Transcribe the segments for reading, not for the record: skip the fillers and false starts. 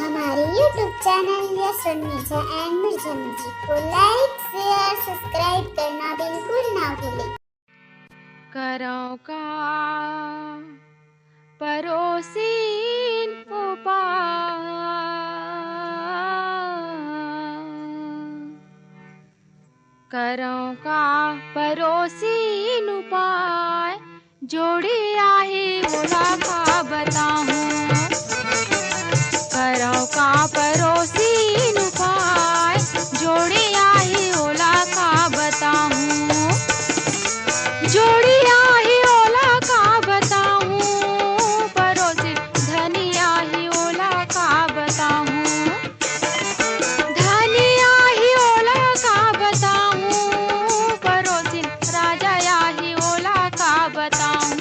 हमारे YouTube channel yes Mirza and Mirza music को like share subscribe करना बिल्कुल ना भूलें। करों का परोसीन उपाय, करों का परोसीन उपाय, जोड़ी आहे ओला का बताऊं। करों का परोसीन उपाय, जोड़ी आहे ओला का बताऊं। जोड़ी आहे ओला का बताऊं, परोसी धनिया ही ओला का बताऊं। धनिया ही ओला का बताऊं, परोसी राजा ही ओला का बताऊं।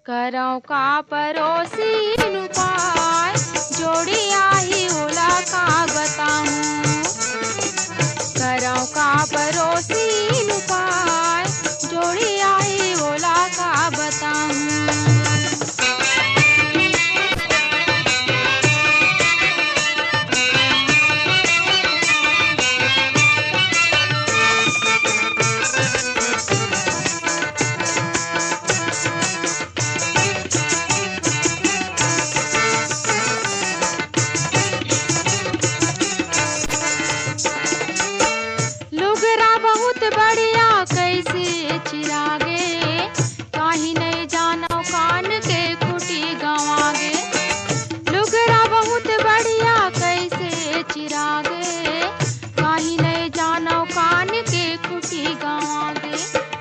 करों का परोसीन उपाय, जोड़ी आहे ओला का बताऊं। करों का परोसीन उपाय, जोड़ी आहे ओला का बताऊं। लुगरा बहुत बढ़िया कैसे चिरागे, काहि नहीं जानो कान के खुटी गंवागे। लुगरा बहुत बढ़िया कैसे चिरागे, काहि नहीं जानो कान के खुटी गंवागे।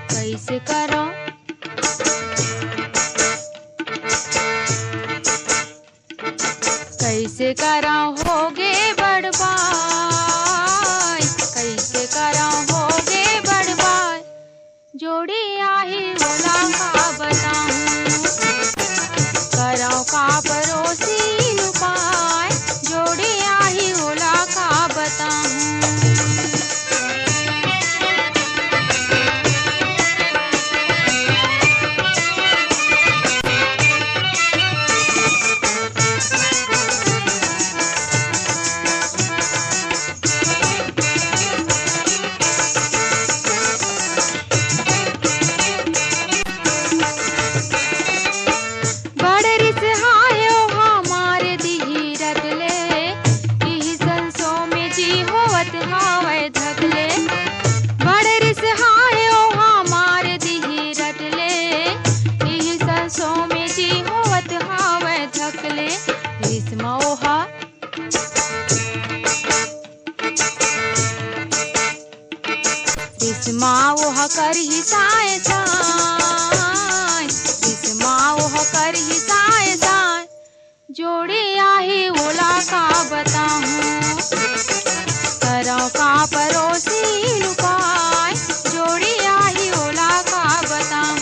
कैसे करो कैसे करो होगे बड़बाई, कैसे करो होगे बड़बाई, जोड़ी आहे ओला का बताऊं। करों का परोसीन उपाय, जोड़ी आहे ओला का बताऊं। ओह करही साए साए, ओह करही साए साए, जोड़ी आहे ओला का बताऊं। करों का परोसीन उपाय, जोड़ी आहे ओला का बताऊं।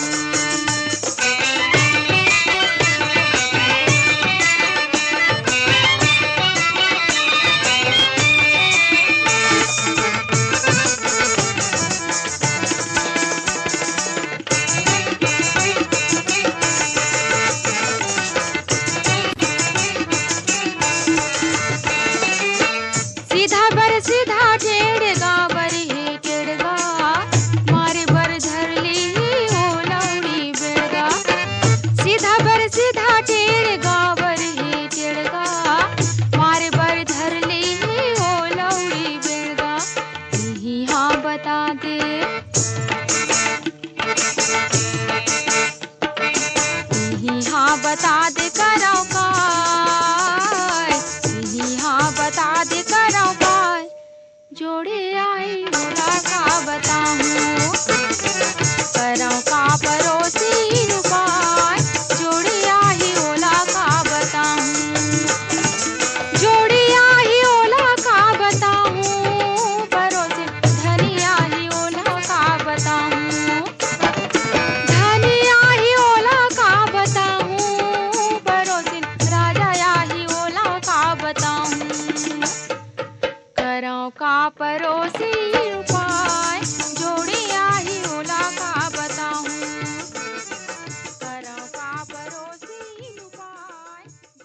सीधा टेढ़गा बर हे टेढ़गा, मारे बर धरली हो लौड़ी बेड़गा। सीधा टेढ़गा बर हे टेढ़गा, मारे बर धरली हो लौड़ी बेड़गा। यही हाँ बता दे, यही हाँ बता दे करो का, यही हाँ बता दे करो का, जोड़ी आहे ओला का बताऊं। करों का परोसीन उपाय, जोड़ी आहे ओला का बताऊं। जोड़ी आहे ओला का बताऊं, परोसी धनिया ही ओला का बताऊं। धनिया ही ओला का बताऊं, परोसी राजा ही ओला का बताऊं। करों का परोसी